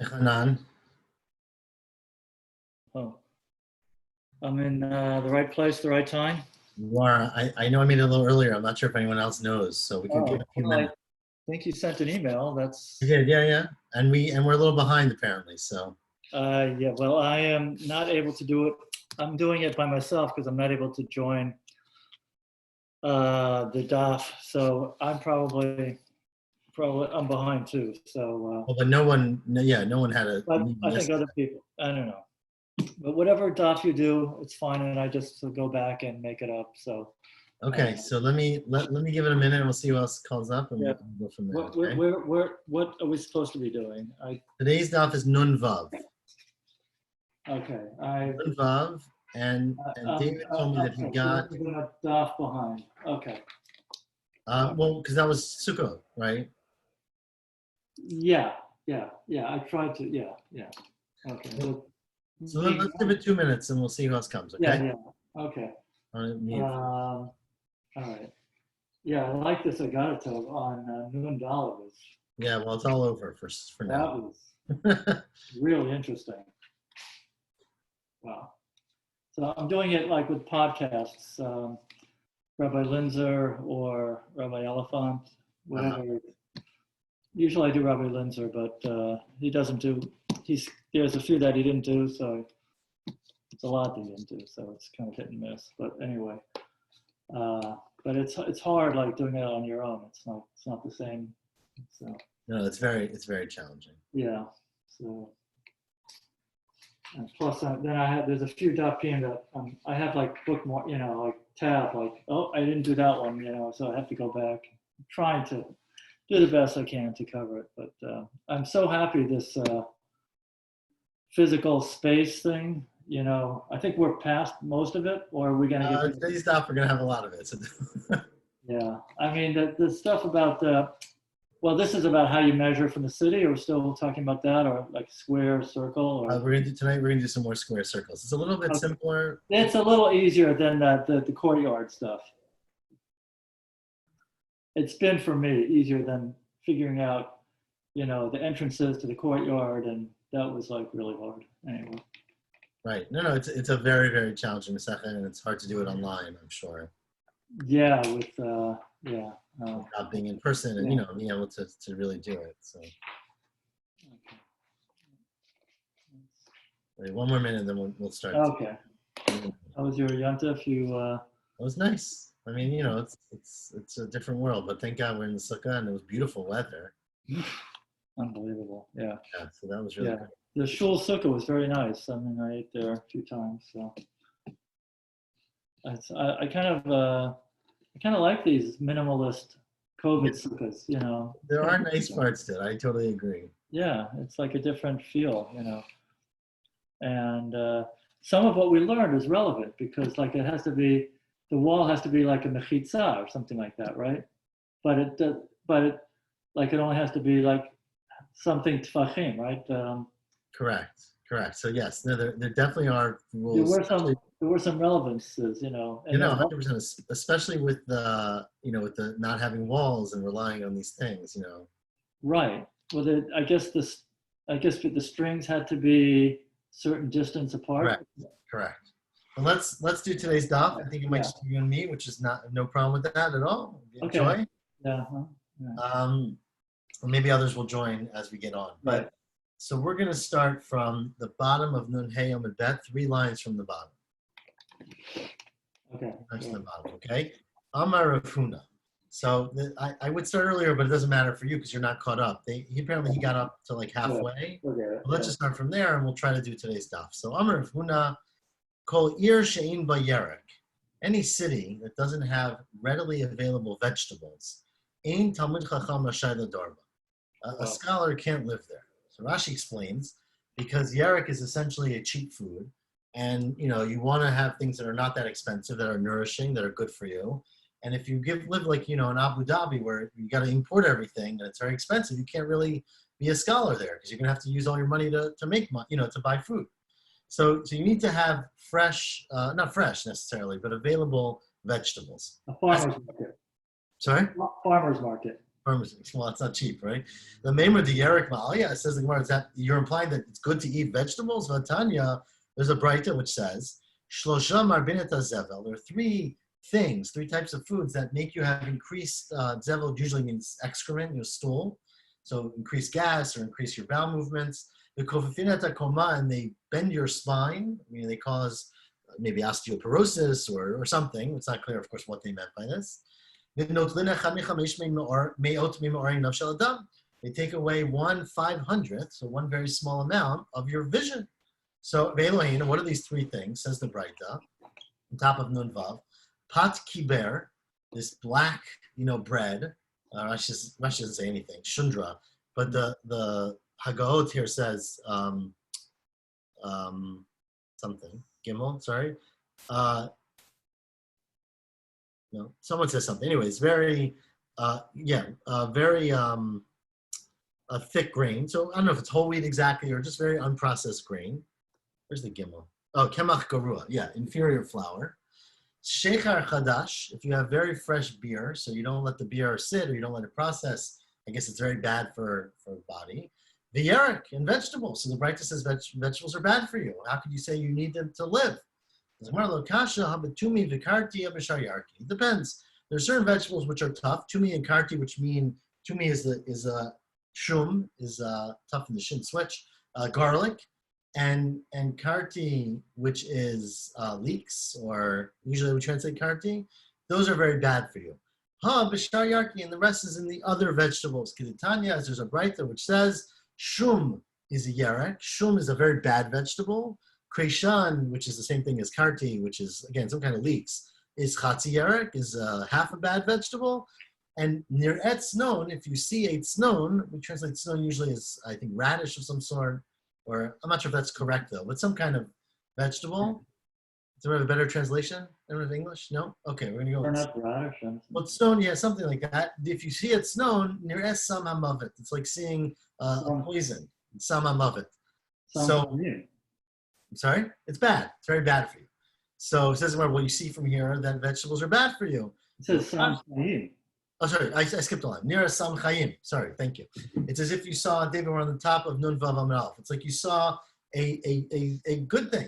Hanan. Oh, I'm in the right place, the right time. You are. I know I made it a little earlier. I'm not sure if anyone else knows, so we can give Oh, it a few well, I minutes. think you sent an email. We That's did, yeah, yeah. And we're a little behind apparently. So yeah. Well, I am not able to do it. I'm doing it by myself because I'm not able to join the DAF. So I'm probably I'm behind too. So, well, but no one, no, yeah, no one had a but meeting I think yesterday. other people. I don't know. But whatever DAF you do, it's fine, and I just go back and make it up. So Okay, so let me give it a minute and we'll see who else calls up and yeah. we'll go from there. What Okay? what are we supposed to be doing? Today's daf is Nun Vav. Okay. Nun Vav, and David told me that he Okay, so got this is a DAF behind. Okay. well, because that was Sukkot, right? Yeah. I tried to. Yeah. Okay. So let's give it 2 minutes and we'll see who else comes. Okay. Yeah. Okay. Mute. All right. Yeah, I like this Agato on Noon Dollars. Yeah, well, it's all over for now. That was really interesting. Wow. So I'm doing it like with podcasts, Rabbi Linzer or Rabbi Elephant, whatever. Usually I do Rabbi Linzer, but he doesn't do. There's a few that he didn't do, so it's a lot that he didn't do. So it's kind of hit and miss. But anyway, but it's hard like doing it on your own. It's not the same. So No, it's very challenging. yeah. So. And plus, there's a few .pm that I have like bookmark, like tab, like, oh, I didn't do that one, so I have to go back. I'm trying to do the best I can to cover it, but I'm so happy this physical space thing. I think we're past most of it, or are we gonna get? Today's stuff, we're gonna have a lot of it. So. Yeah, I mean the stuff about well, this is about how you measure from the city. Or we're still talking about that, or like square, circle, or we're gonna do some more square circles. It's a little bit simpler. It's a little easier than the courtyard stuff. It's been for me easier than figuring out, the entrances to the courtyard, and that was like really hard. Anyway. Right. No, it's a very challenging masechet, and it's hard to do it online, I'm sure. Yeah, with without being in person and being able to really do it. So. Okay. Wait, one more minute, then we'll start. Okay. How was your yontif? It was nice. I mean, it's a different world, but thank God we're in the sukkah and it was beautiful weather. Unbelievable. Yeah. Yeah. So that was really good. The shul sukkah was very nice. I mean, I ate there a few times. So I kind of like these minimalist COVID sukkahs. There are nice parts to it. I totally agree. Yeah, it's like a different feel. And some of what we learned is relevant because like the wall has to be like a mechitza or something like that, right? But it only has to be like something tfachim, right? Correct. So yes, no, there definitely are rules. There were some relevances, 100%, especially with the with the not having walls and relying on these things, Right. Well, I guess the strings had to be certain distance apart. Correct. Well, let's do today's daf. I think it might just be you and me, which is no problem with that at all. Enjoy. Yeah. Or maybe others will join as we get on. Right. So we're going to start from the bottom of Nun Hey Yomid Bet, 3 lines from the bottom. Okay. Next to the bottom. Okay. Amar Rav Huna. So I would start earlier, but it doesn't matter for you because you're not caught up. Apparently he got up to like halfway. Let's just start from there and we'll try to do today's daf. So Amar Rav Huna, Kol Ir She'in Ba Yerek. Any city that doesn't have readily available vegetables, Ein Talmid Chacham Rashai L'Dor Ba. A scholar can't live there. So Rashi explains, because yerek is essentially a cheap food, and you want to have things that are not that expensive, that are nourishing, that are good for you. And if you live like in Abu Dhabi, where you got to import everything and it's very expensive, you can't really be a scholar there because you're gonna have to use all your money to make to buy food. So you need to have fresh, not fresh necessarily, but available vegetables. A farmer's market. Sorry? Farmer's market. Permanent. Well, it's not cheap, right? The Maimer de Yerik Ma'alya says the Gemara is that you're implying that it's good to eat vegetables. Vatanya, there's a Braita which says Shlosha Marbinet Zevel. There are three types of foods that make you have increased zevel. Usually means excrement, your stool, so increase gas or increase your bowel movements. The kofafinata koma, and they bend your spine. I mean, they cause maybe osteoporosis or something. It's not clear, of course, what they meant by this. They take away 1/500th, so one very small amount of your vision. So, Ve'elohin, what are these three things? Says the Braita, on top of Nun Vav. Pat kiber, this black, bread. Rashi doesn't say anything. Shundra, but the Hagahot here says something. Gimel, sorry. No, someone says something. Anyways, very, very a thick grain. So I don't know if it's whole wheat exactly or just very unprocessed grain. Where's the gimel? Oh, kemach garua. Yeah, inferior flour. Shechar chadash. If you have very fresh beer, so you don't let the beer sit or you don't let it process, I guess it's very bad for the body. The yerek and vegetables. So the Braita says vegetables are bad for you. How could you say you need them to live? It depends. There are certain vegetables which are tough. Tumi and karti, which mean tumi is a shum, is tough in the shin switch. Garlic, and karti, which is leeks, or usually we translate karti. Those are very bad for you. B'shar yarki, and the rest is in the other vegetables. Keditanya, as there's a Braita which says shum is a yerek. Shum is a very bad vegetable. Kreishan, which is the same thing as karti, which is, again, some kind of leeks, is chatzi yerek, is half a bad vegetable. And near etznon, if you see a tznon, we translate tznon usually as, I think, radish of some sort, or I'm not sure if that's correct, though, but some kind of vegetable. Do we have a better translation in English? No? Okay, we're going to go with radish. Well, tznon, yeah, something like that. If you see a tznon, near es sam hamavet. It's like seeing a poison, sam hamavet. So, I'm sorry? It's bad. It's very bad for you. So it says, well, you see from here that vegetables are bad for you. It says Sam Chayim. Oh, sorry, I skipped a line. Near Sam Chayim. Sorry, thank you. It's as if you saw, David, we're on the top of Nun Vav Amud Aleph. It's like you saw a good thing.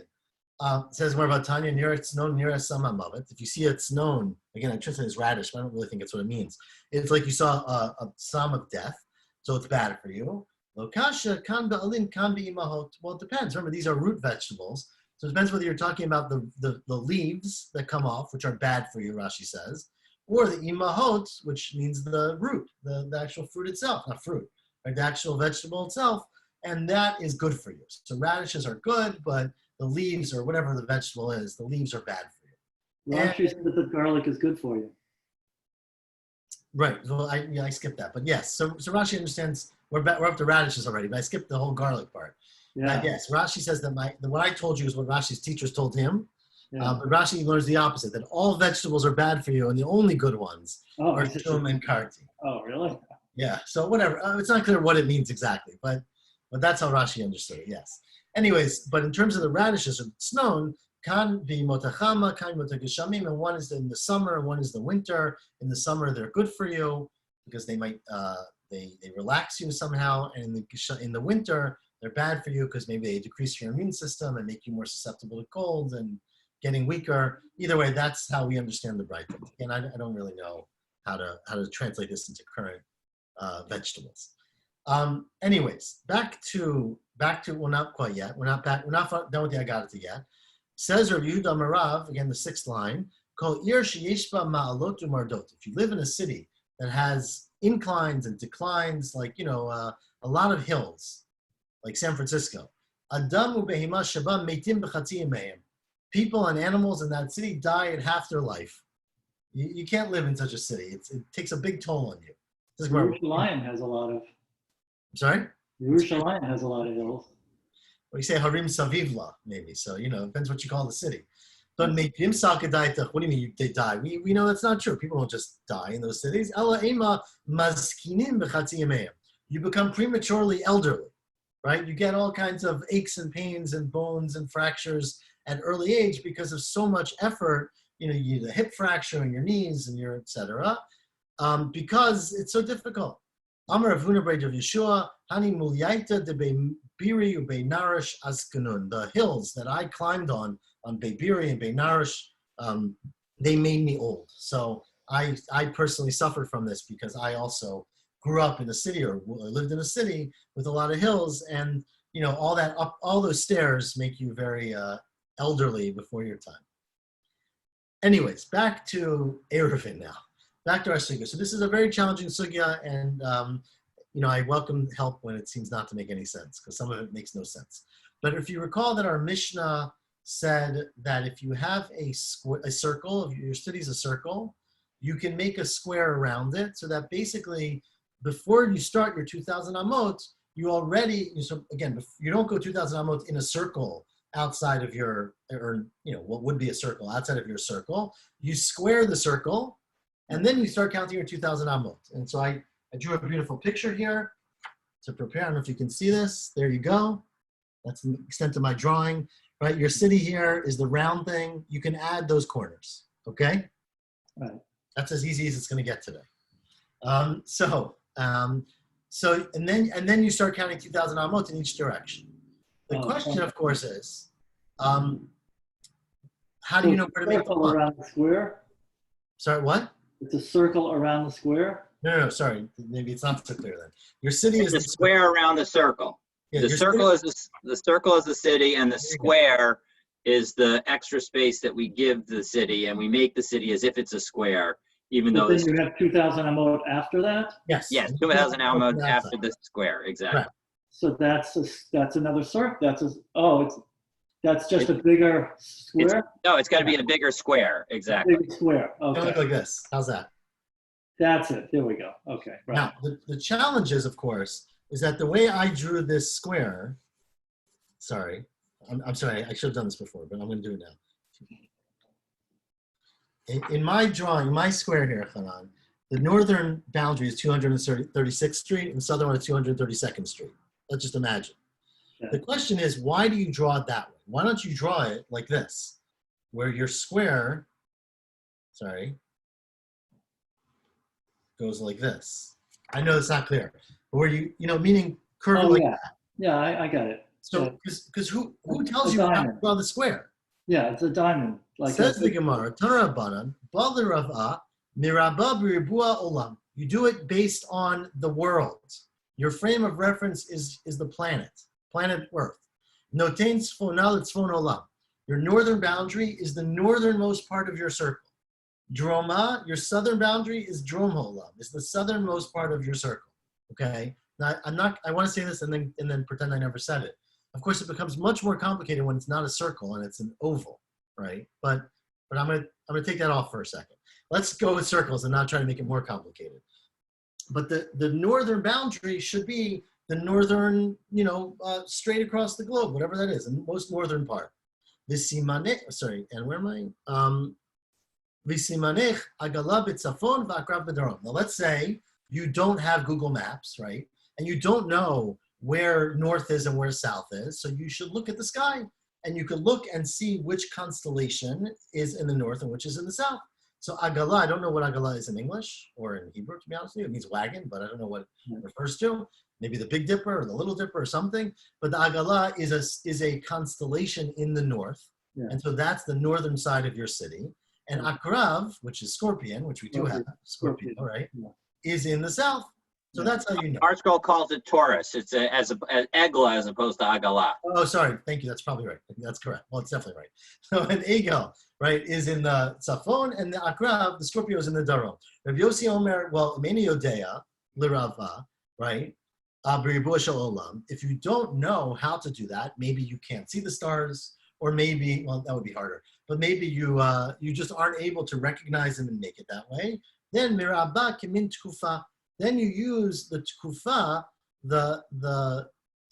It says more about Tanya, near it's known, near Sam Hamavet. If you see it's known, again, I translate it as radish, but I don't really think that's what it means. It's like you saw a psalm of death, so it's bad for you. Lokasha kan ba'alin kan imahot. Well, it depends. Remember, these are root vegetables. So it depends whether you're talking about the leaves that come off, which are bad for you, Rashi says, or the imahot, which means the root, the actual fruit itself, not fruit, right? The actual vegetable itself, and that is good for you. So radishes are good, but the leaves or whatever the vegetable is, the leaves are bad for you. Rashi said that the garlic is good for you. Right. Well, I skipped that, but yes. So Rashi understands. We're up to radishes already, but I skipped the whole garlic part. Yeah. Yes, Rashi says that what I told you is what Rashi's teachers told him. Yeah. But Rashi learns the opposite, that all vegetables are bad for you, and the only good ones are shum and karti. Oh, really? Yeah. So whatever. It's not clear what it means exactly, but that's how Rashi understood it. Yes. Anyways, but in terms of the radishes, it's known kan be motachama, kan motageshamim, and one is in the summer, and one is the winter. In the summer, they're good for you because they might they relax you somehow, and in the winter, they're bad for you because maybe they decrease your immune system and make you more susceptible to colds and getting weaker. Either way, that's how we understand the Braita. And I don't really know how to translate this into current vegetables. Anyways, back to well, not quite yet. We're not done with the Agadata yet. Says Rav Yehuda Marav, again the 6th line, Kol ir sheyeshba ma'alot umardot. If you live in a city that has inclines and declines, like a lot of hills, like San Francisco, Adam ubehima sheba meitim b'chatzi yimeim. People and animals in that city die at half their life. You can't live in such a city. It takes a big toll on you. Yerushalayim has a lot of. I'm sorry? Yerushalayim has a lot of hills. Well, you say Harim Savivla, maybe. So, depends what you call the city. But what do you mean they die? We know that's not true. People don't just die in those cities. You become prematurely elderly, right? You get all kinds of aches and pains and bones and fractures at early age because of so much effort. You get a hip fracture in your knees and your et cetera. because it's so difficult. Amar Rav Huna Bar Yeshua, Hani Mulyaita de Beibiri Ubei Narish Askanun. The hills that I climbed on Beibiri and Bei Narish, they made me old. So I personally suffered from this because I also grew up in a city or lived in a city with a lot of hills, and all those stairs make you very elderly before your time. Anyways, back to Eruvin now. Back to our sugya. So this is a very challenging sugya, and I welcome help when it seems not to make any sense, because some of it makes no sense. But if you recall that our Mishnah said that if you have a circle, if your city is a circle, you can make a square around it, so that basically before you start your 2,000 amot, you don't go 2,000 amot in a circle outside of what would be a circle outside of your circle. You square the circle, and then you start counting your 2,000 amot. And so I drew a beautiful picture here to prepare. I don't know if you can see this. There you go. That's the extent of my drawing. Right, your city here is the round thing. You can add those corners. Okay, right. That's as easy as it's going to get today. So and then you start counting 2,000 amot in each direction. The question, of course, is how do you know where to make the line? Around the square? Sorry, what? It's a circle around the square? No, sorry. Maybe it's not so clear then. Your city is a square around the circle. Yeah, the circle is the city, and the square is the extra space that we give the city, and we make the city as if it's a square, even though then you have 2,000 amot after that? Yes. Yes, 2,000 amot after the square, exactly. Right. So that's another circle. That's just a bigger square? It's got to be a bigger square, exactly. Big square, okay. It'll look like this. How's that? That's it. There we go. Okay. Right. Now, the challenge is, of course, is that the way I drew this square, I'm sorry, I should have done this before, but I'm going to do it now. In my drawing, my square here, Hanan, the northern boundary is 236th Street and the southern one is 232nd Street. Let's just imagine. Yeah. The question is, why do you draw it that way? Why don't you draw it like this, where your square, goes like this? I know it's not clear, but where meaning curve like that. Yeah, I got it. So, because who tells you how to draw the square? Yeah, it's a diamond. Says the Gemara, Tana Rabbanan, Bala Rava, Mirabba B'Ribua Olam. You do it based on the world. Your frame of reference is the planet Earth. Notain Tzfonal Tzfon Olam. Your northern boundary is the northernmost part of your circle. Droma, your southern boundary is Drom Olam. It's the southernmost part of your circle. Okay. Now I want to say this and then pretend I never said it. Of course, it becomes much more complicated when it's not a circle and it's an oval, right? But I'm gonna take that off for a second. Let's go with circles and not try to make it more complicated. But the northern boundary should be the northern, straight across the globe, whatever that is, the most northern part. And where am I? V'simanech agala b'tzafon v'akrav b'darom. Now let's say you don't have Google Maps, right? And you don't know where north is and where south is. So you should look at the sky and you could look and see which constellation is in the north and which is in the south. So agala, I don't know what agala is in English or in Hebrew, to be honest with you. It means wagon, but I don't know what it refers to. Maybe the Big Dipper or the Little Dipper or something. But the agala is a constellation in the north. Yeah. And so that's the northern side of your city. And akrav, which is scorpion, which we do have, Scorpio, right, is in the south. So that's how you know. Our scroll calls it Taurus. It's as Egla as opposed to Agala. Oh, sorry. Thank you. That's probably right. That's correct. Well, it's definitely right. So an Egel, right, is in the Tzafon, and the Akrav, the Scorpio, is in the Darom. Rav Yossi Omer, well, Meni Yodea, Lirava, right, B'Ribua Shel Olam. If you don't know how to do that, maybe you can't see the stars, or maybe, well, that would be harder, but maybe you just aren't able to recognize them and make it that way. Then Mirabba Kimin Tkufa. Then you use the tkufa, the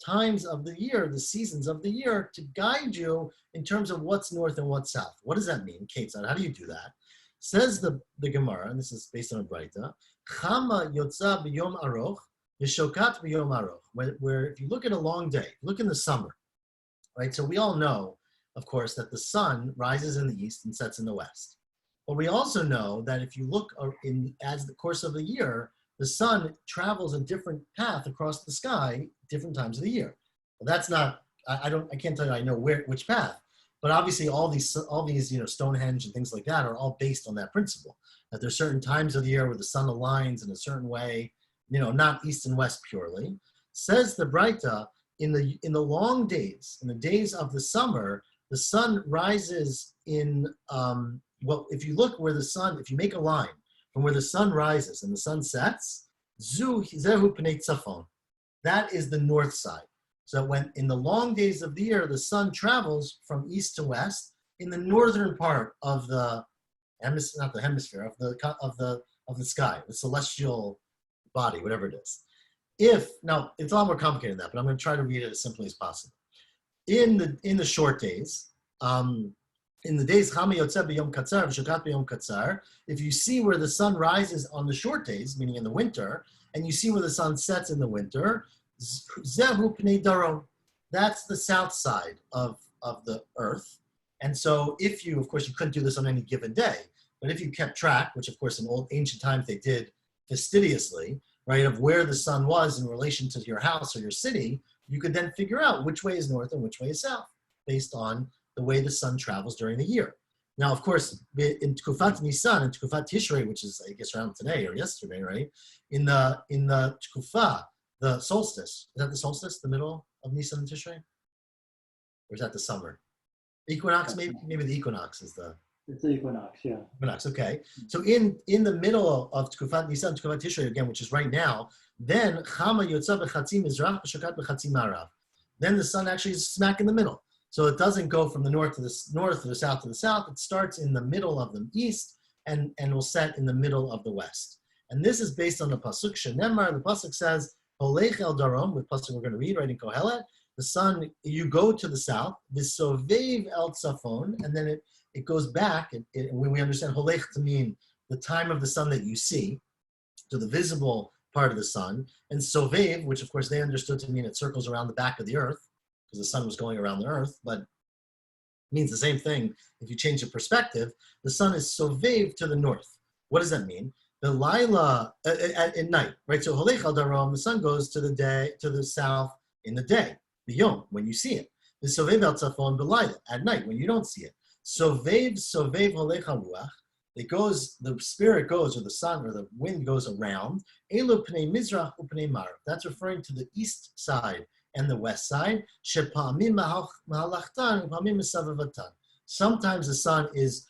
times of the year, the seasons of the year, to guide you in terms of what's north and what's south. What does that mean, Ketzad? How do you do that? Says the Gemara, and this is based on a Braita, Chama yotza b'yom aroch, yeshokat b'yom aroch, where if you look at a long day, look in the summer, right? So we all know, of course, that the sun rises in the east and sets in the west. But we also know that if you look as the course of the year, the sun travels a different path across the sky different times of the year. Well, that's not, I can't tell you I know which path, but obviously all these Stonehenge and things like that are all based on that principle, that there's certain times of the year where the sun aligns in a certain way, not east and west purely. Says the Braita, in the long days, in the days of the summer, the sun rises in, if you look where if you make a line from where the sun rises and the sun sets, zehu pnei tzafon, that is the north side. So when in the long days of the year, the sun travels from east to west in the northern part of the not the hemisphere of the sky, the celestial body, whatever it is. Now it's a lot more complicated than that, but I'm going to try to read it as simply as possible. In the short days, in the days Chama yotzeh b'yom katzar v'shokat b'yom katzar, if you see where the sun rises on the short days, meaning in the winter, and you see where the sun sets in the winter, zehu pnei darom, that's the south side of the earth. And so of course you couldn't do this on any given day, but if you kept track, which of course in ancient times they did fastidiously, right, of where the sun was in relation to your house or your city, you could then figure out which way is north and which way is south based on the way the sun travels during the year. Now, of course, in Tkufat Nisan and Tkufat Tishrei, which is, I guess, around today or yesterday, right? In the Tkufa, the solstice, is that the solstice, the middle of Nisan and Tishrei? Or is that the summer? Equinox, maybe the equinox is the... It's the equinox, yeah. Equinox, okay. So in the middle of Tkufat Nisan, Tkufat Tishrei, again, which is right now, then Chama Yotzeh b'chatzi mizrach v'shokat b'chatzi marav. Then the sun actually is smack in the middle. So it doesn't go from the north to the north or the south to the south. It starts in the middle of the east and will set in the middle of the west. And this is based on the pasuk shenemar. The pasuk says, "Holech el darom." With pasuk we're going to read right in Kohelet. The sun, you go to the south. V'sovev el tzafon, and then it goes back. When we understand holech to mean the time of the sun that you see, to the visible part of the sun, and sovev, which of course they understood to mean it circles around the back of the earth, because the sun was going around the earth, but it means the same thing if you change the perspective. The sun is sovev to the north. What does that mean? The Laila at night, right? So holech al darom, the sun goes to the south in the day, the yom, when you see it. The sovev al tzafon b'layla, at night when you don't see it. Sovev holech al ruach. The spirit goes, or the sun, or the wind goes around. Elu pnei mizrach upnei marav. That's referring to the east side and the west side. Sometimes the sun is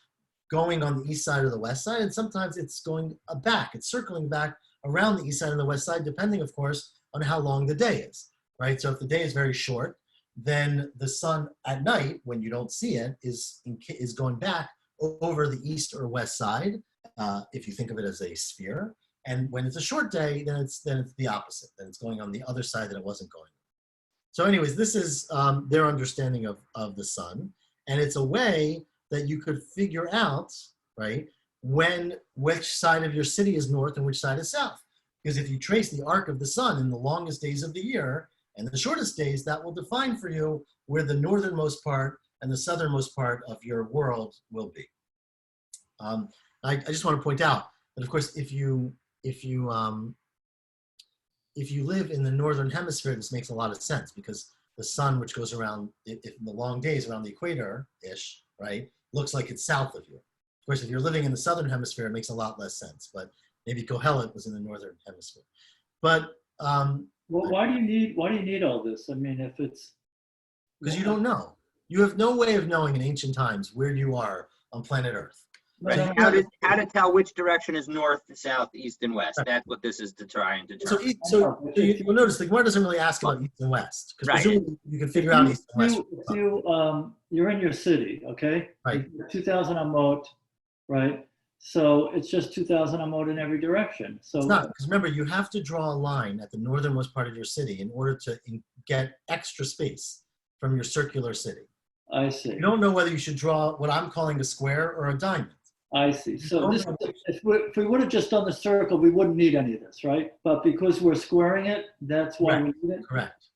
going on the east side or the west side, and sometimes it's going back. It's circling back around the east side and the west side, depending, of course, on how long the day is, right? So if the day is very short, then the sun at night, when you don't see it, is going back over the east or west side, if you think of it as a sphere. And when it's a short day, then it's the opposite. Then it's going on the other side that it wasn't going on. So anyways, this is their understanding of the sun. And it's a way that you could figure out, right, which side of your city is north and which side is south. Because if you trace the arc of the sun in the longest days of the year and the shortest days, that will define for you where the northernmost part and the southernmost part of your world will be. I just want to point out that, of course, if you live in the northern hemisphere, this makes a lot of sense because the sun, which goes around in the long days around the equator-ish, right, looks like it's south of you. Of course, if you're living in the southern hemisphere, it makes a lot less sense. But maybe Kohelet was in the northern hemisphere. But well, why do you need all this? I mean, if it's because you don't know. You have no way of knowing in ancient times where you are on planet Earth. Right. So how to tell which direction is north, south, east, and west. Right. That's what this is to try and determine. So you'll notice the Gemara doesn't really ask about east and west. Because presumably you can figure out east and west. You're in your city, okay? Right. 2,000 amot, right? So it's just 2,000 amot in every direction. So it's not, because remember, you have to draw a line at the northernmost part of your city in order to get extra space from your circular city. I see. You don't know whether you should draw what I'm calling a square or a diamond. I see. So if we would have just done the circle, we wouldn't need any of this, right? But because we're squaring it, that's why we need it? Correct.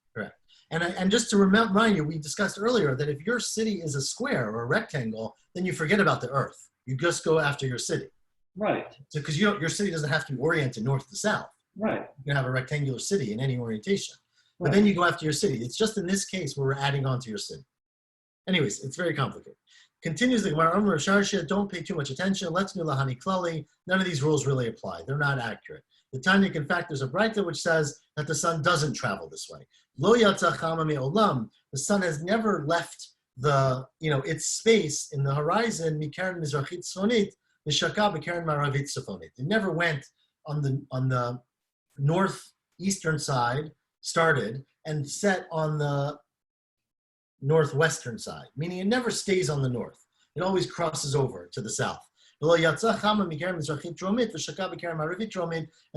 And just to remind you, we discussed earlier that if your city is a square or a rectangle, then you forget about the earth. You just go after your city. Right. So, because your city doesn't have to be oriented north to south. Right. You can have a rectangular city in any orientation. But Right. then you go after your city. It's just in this case where we're adding on to your city. Anyways, it's very complicated. Continues the Gemara, don't pay too much attention. Let's do lahani klali. None of these rules really apply. They're not accurate. The Tanya, in fact, there's a Braita which says that the sun doesn't travel this way. Lo yatsa chama me'olam. The sun has never left its space in the horizon. Mikaren mizrachit tzfonit, mishaka b'karen maravit tzfonit. It never went on the northeastern side, started, and set on the northwestern side, meaning it never stays on the north. It always crosses over to the south. And the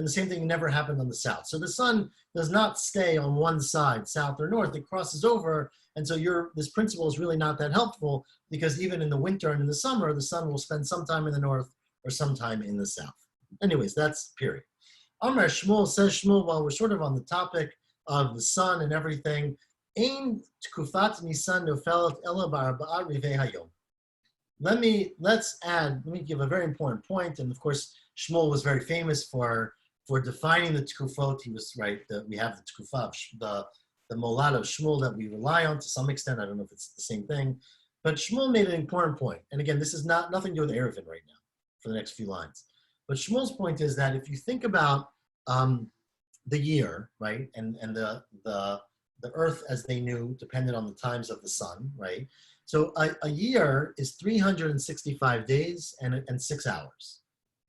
same thing never happened on the south. So the sun does not stay on one side, south or north. It crosses over. And so this principle is really not that helpful, because even in the winter and in the summer, the sun will spend some time in the north or some time in the south. Anyways, that's period. Amar Shmuel, says Shmuel, while we're sort of on the topic of the sun and everything, Ein tkufat nisan nofelet ela ba'arba'a rivei hayom. Let me give a very important point. And of course, Shmuel was very famous for defining the tkufot. He was right that we have the tkufah, the molad of Shmuel that we rely on to some extent. I don't know if it's the same thing, but Shmuel made an important point. And again, this is nothing to do with Eruvin right now for the next few lines. But Shmuel's point is that if you think about the year, right, and the earth as they knew depended on the times of the sun, right? So a year is 365 days and 6 hours.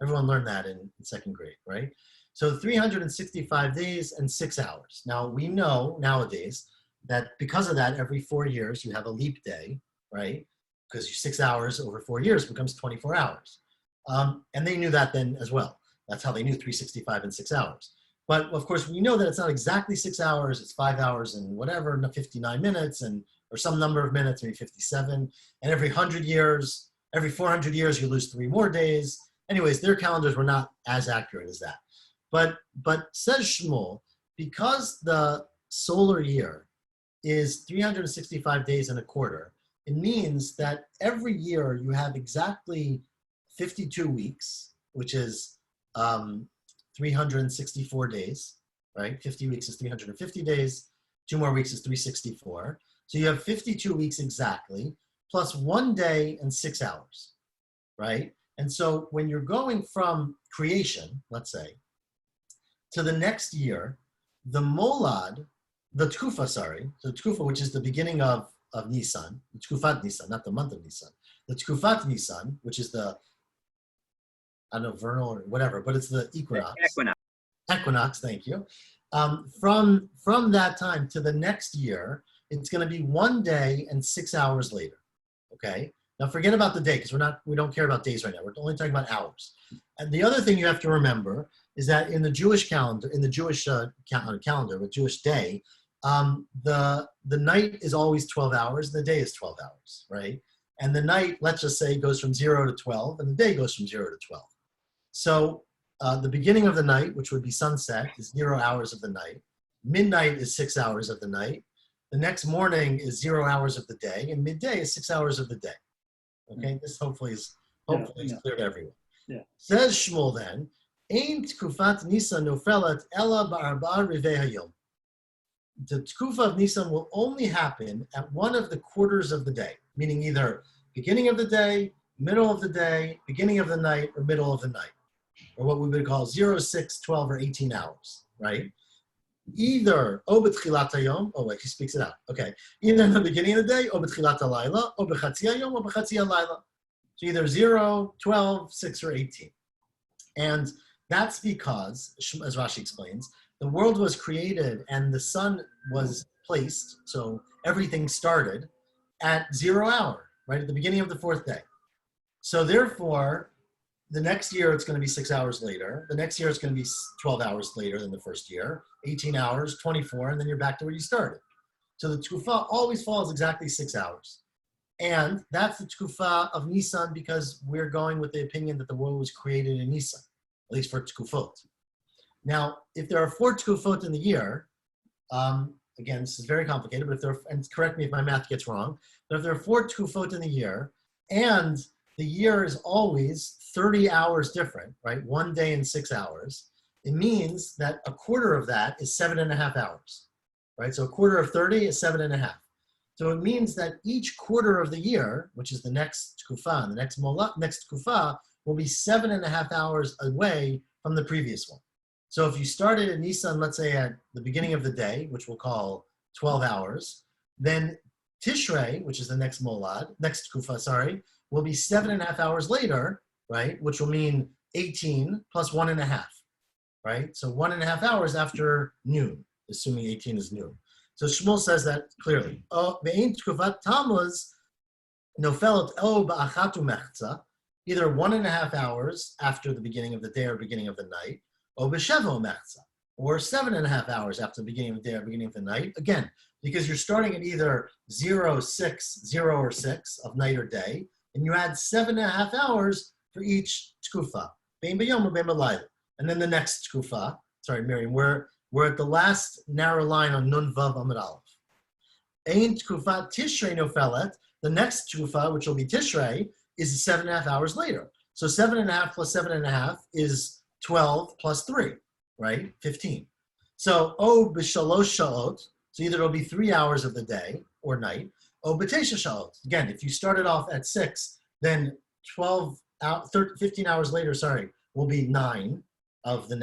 Everyone learned that in second grade, right? So 365 days and 6 hours. Now we know nowadays that because of that, every 4 years you have a leap day, right? Because 6 hours over 4 years becomes 24 hours. And they knew that then as well. That's how they knew 365 and 6 hours. But of course, we know that it's not exactly 6 hours. It's 5 hours and whatever, 59 minutes, or some number of minutes, maybe 57. And every 100 years, every 400 years, you lose 3 more days. Anyways, their calendars were not as accurate as that. But says Shmuel, because the solar year is 365 days and a quarter, it means that every year you have exactly 52 weeks, which is 364 days, right? 50 weeks is 350 days. 2 more weeks is 364. So you have 52 weeks exactly, plus 1 day and 6 hours, right? And so when you're going from creation, let's say, to the next year, the tkufa, which is the beginning of Nisan, the tkufat Nisan, not the month of Nisan, the tkufat Nisan, which is the, I don't know, vernal or whatever, but it's the equinox. Equinox, thank you. From that time to the next year, it's going to be 1 day and 6 hours later. Okay. Now forget about the day, because we don't care about days right now. We're only talking about hours. And the other thing you have to remember is that in the Jewish calendar, calendar with Jewish day, the night is always 12 hours, and the day is 12 hours, right? And the night, let's just say, goes from 0 to 12, and the day goes from 0 to 12. So the beginning of the night, which would be sunset, is 0 hours of the night. Midnight is 6 hours of the night. The next morning is 0 hours of the day, and midday is 6 hours of the day. Okay, this hopefully is clear to everyone. Yeah. Says Shmuel then, Ein tkufat Nisan nofelet ela ba'arba'a rivei hayom. The tkufa of Nisan will only happen at one of the quarters of the day, meaning either beginning of the day, middle of the day, beginning of the night, or middle of the night, or what we would call 0, 6, 12, or 18 hours, right? Either o b'tchilat hayom, oh wait, he speaks it out. Okay, either in the beginning of the day, o b'tchilat halayla, o b'chatzi hayom, o b'chatzi halayla. So either 0, 12, 6, or 18. And that's because, as Rashi explains, the world was created and the sun was placed, so everything started at 0 hour, right at the beginning of the 4th day. So therefore, the next year it's going to be 6 hours later. The next year it's going to be 12 hours later than the first year, 18 hours, 24, and then you're back to where you started. So the tkufa always falls exactly 6 hours. And that's the tkufa of Nisan, because we're going with the opinion that the world was created in Nisan, at least for tkufot. Now, if there are 4 tkufot in the year, again, this is very complicated, but and correct me if my math gets wrong, but if there are 4 tkufot in the year, and the year is always 30 hours different, right? 1 day and 6 hours. It means that a quarter of that is 7.5 hours, right? So a quarter of 30 is 7.5. So it means that each quarter of the year, which is the next tkufa, the next tkufa, will be 7.5 hours away from the previous one. So if you started in Nisan, let's say at the beginning of the day, which we'll call 12 hours, then Tishrei, which is the next tkufa, will be 7.5 hours later, right? Which will mean 18 plus 1.5, right? So 1.5 hours after noon, assuming 18 is noon. So Shmuel says that clearly. Either 1.5 hours after the beginning of the day or beginning of the night, or 7.5 hours after the beginning of the day or beginning of the night. Again, because you're starting at either 0, 6, 0, or 6 of night or day, and you add 7.5 hours for each tkufa. And then the next tkufa, sorry, Miriam, we're at the last narrow line on Nun Vav Amud Aleph. Ein tkufa Tishrei nofelet, the next tkufa, which will be Tishrei, is 7.5 hours later. So 7.5 plus 7.5 is 12 plus 3, right? 15. So b'shalosh sha'ot, so either it'll be 3 hours of the day or night, b'tesha sha'ot. Again, if you started off at 6, then 15 hours later, will be 9 of the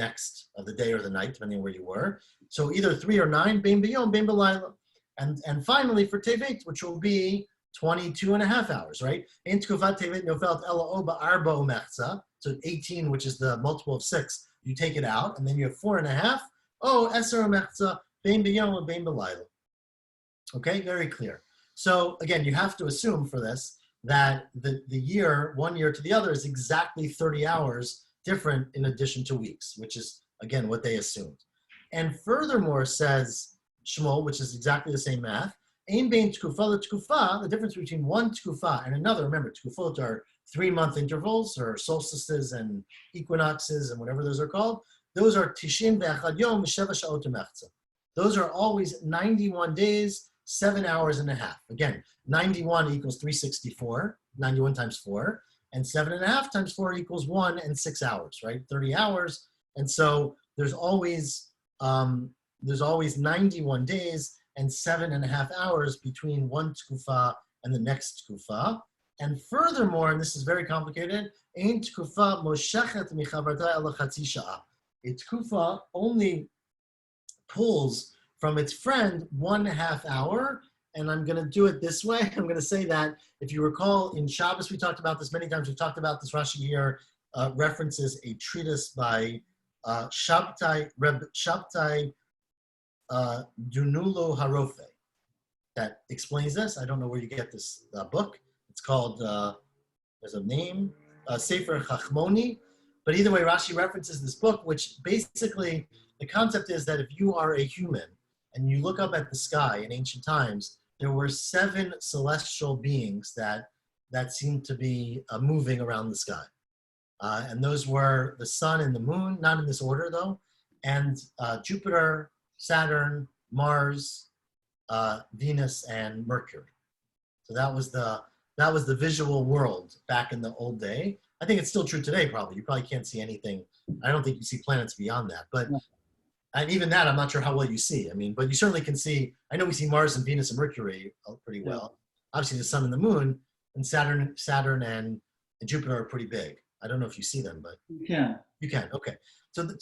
day or the night, depending on where you were. So either 3 or 9, bein b'yom, bein b'layla. And finally for Tevet, which will be 22.5 hours, right? So 18, which is the multiple of 6, you take it out, and then you have 4.5. Okay, very clear. So again, you have to assume for this that the year, one year to the other, is exactly 30 hours different in addition to weeks, which is, again, what they assumed. And furthermore, says Shmuel, which is exactly the same math, Ein bein tkufa l'tkufa, the difference between one tkufa and another, remember, tkufot are 3-month intervals, or solstices and equinoxes and whatever those are called. Those are tishin ve'echad yom v'sheva sha'ot u'mechza. Those are always 91 days, 7 hours and a half. Again, 91 equals 364, 91 times 4, and 7.5 times 4 equals 1 and 6 hours, right? 30 hours. And so there's always 91 days and 7.5 hours between one tkufa and the next tkufa. And furthermore, and this is very complicated, ein tkufa moshechet michavarta ela chatzi sha'a. A tkufa only pulls from its friend 1/2 hour, and I'm going to do it this way. I'm going to say that if you recall, in Shabbos we talked about this many times. We've talked about this. Rashi here references a treatise by Reb Shabtai Dunulo Harofe that explains this. I don't know where you get this book. It's called, there's a name, Sefer Chachmoni. But either way, Rashi references this book, which basically, the concept is that if you are a human and you look up at the sky in ancient times, there were 7 celestial beings that seemed to be moving around the sky. And those were the sun and the moon, not in this order though, and Jupiter, Saturn, Mars, Venus, and Mercury. So that was the visual world back in the old day. I think it's still true today, probably. You probably can't see anything. I don't think you see planets beyond that. But and even that, I'm not sure how well you see. I mean, but you certainly can see, I know we see Mars and Venus and Mercury pretty well. Obviously the sun and the moon, and Saturn and Jupiter are pretty big. I don't know if you see them, but you can. You can, okay. So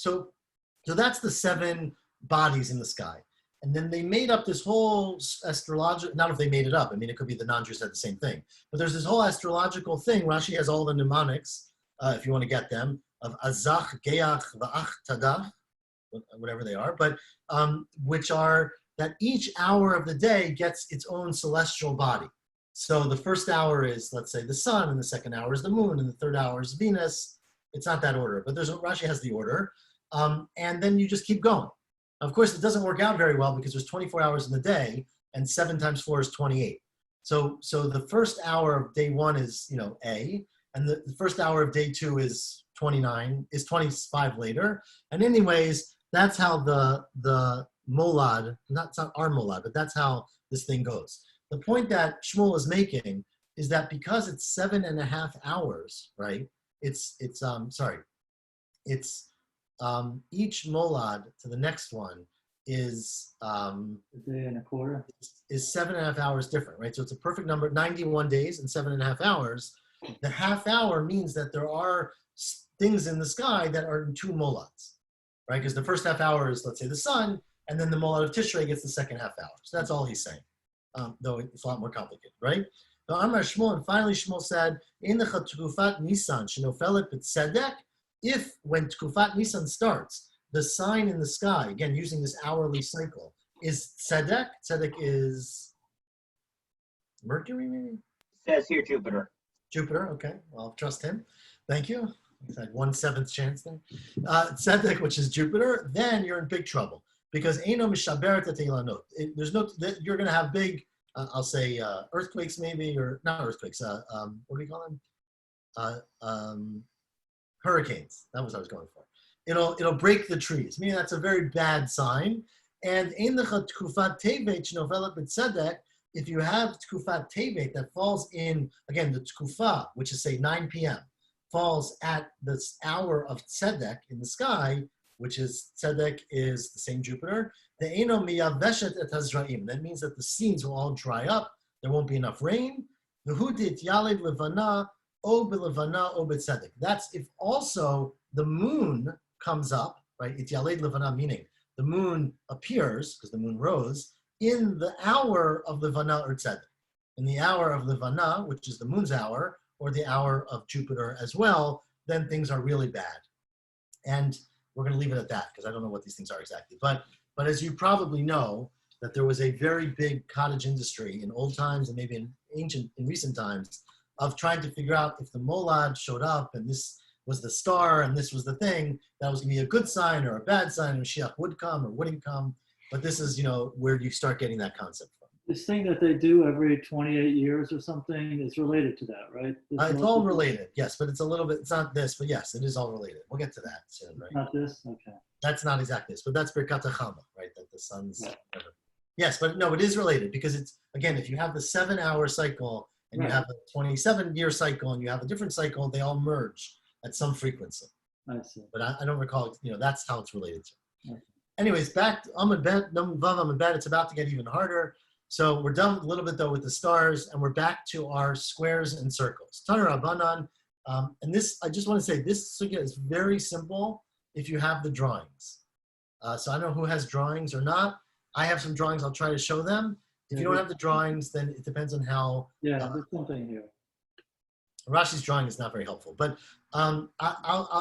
that's the 7 bodies in the sky. And then they made up this whole astrological, not if they made it up, I mean, it could be the non-Jews said the same thing, but there's this whole astrological thing. Rashi has all the mnemonics, if you want to get them, of Azach, Geach, Va'ach, Tadach, whatever they are, but which are that each hour of the day gets its own celestial body. So the first hour is, let's say, the sun, and the second hour is the moon, and the third hour is Venus. It's not that order, but Rashi has the order. And then you just keep going. Of course, it doesn't work out very well because there's 24 hours in the day, and 7 times 4 is 28. So the first hour of day 1 is, A, and the first hour of day 2 is 29, is 25 later. And anyways, that's how the molad, it's not our molad, but that's how this thing goes. The point that Shmuel is making is that because it's 7.5 hours, right? It's each molad to the next one is A day and a quarter. is 7.5 hours different, right? So it's a perfect number, 91 days and 7.5 hours. The half hour means that there are things in the sky that are in 2 molads, right? Because the first half hour is, let's say, the sun, and then the molad of Tishrei gets the second half hour. So that's all he's saying, though it's a lot more complicated, right? So Amar Shmuel, and finally Shmuel said, in the Tkufat Nisan, shenofelet b'tzedek, if when Tkufat Nisan starts, the sign in the sky, again, using this hourly cycle, is tzedek. Tzedek is Mercury, maybe? Says here Jupiter. Jupiter, okay. Well, I'll trust him. Thank you. He's had 1/7 chance there. Tzedek, which is Jupiter, then you're in big trouble. Because Eino Mishaberet Teilanot. There's no, you're going to have big, I'll say earthquakes maybe, or not earthquakes, what do we call them? Hurricanes. That was what I was going for. It'll break the trees. Meaning that's a very bad sign. And if you have Tkufat Tevet that falls in, again, the Tkufa, which is say 9 p.m., falls at this hour of Tzedek in the sky, which is Tzedek is the same Jupiter, the Eino miyaveshet et hazraim. That means that the seeds will all dry up. There won't be enough rain. The hudit yalid levana o belevana o betzedek. That's if also the moon comes up, right? It yalid levana, meaning the moon appears, because the moon rose, in the hour of levana or tzedek. In the hour of levana, which is the moon's hour, or the hour of Jupiter as well, then things are really bad. And we're going to leave it at that because I don't know what these things are exactly. But as you probably know, that there was a very big cottage industry in old times and maybe in recent times of trying to figure out if the molad showed up and this was the star and this was the thing, that was going to be a good sign or a bad sign, and Mashiach would come or wouldn't come. But this is, where you start getting that concept from. This thing that they do every 28 years or something is related to that, right? It's all related, yes, but it's a little bit, it's not this, but yes, it is all related. We'll get to that soon, right? Not this? Okay. That's not exactly this, but that's Birkat HaChama, right? That the sun's, whatever. Yes, but no, it is related because it's, again, if you have the 7-hour cycle and you have a 27-year cycle and you have a different cycle, they all merge at some frequency. I see. But I don't recall, that's how it's related to. Okay. Anyways, back to Amud Bet, Vav Amud Bet, it's about to get even harder. So we're done a little bit though with the stars, and we're back to our squares and circles. Taner Rabbanan, and this, I just want to say, this sugya is very simple if you have the drawings. So I don't know who has drawings or not. I have some drawings, I'll try to show them. If you don't have the drawings, then it depends on how. Yeah, there's something here. Rashi's drawing is not very helpful, but I'll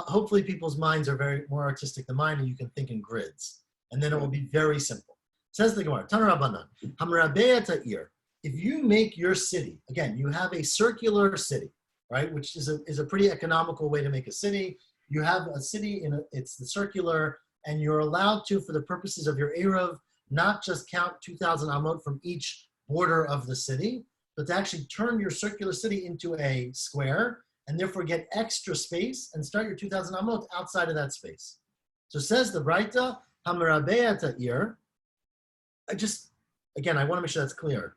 hopefully people's minds are very more artistic than mine, and you can think in grids, and then it will be very simple. Says the Gemara, Taner Rabbanan, Hamrabeya Ta'ir. If you make your city, again, you have a circular city, right, which is a pretty economical way to make a city. You have a city it's the circular, and you're allowed to, for the purposes of your Eruv, not just count 2,000 amot from each border of the city, but to actually turn your circular city into a square, and therefore get extra space and start your 2,000 amot outside of that space. So says the Braita, Hamrabeya Ta'ir. I want to make sure that's clear.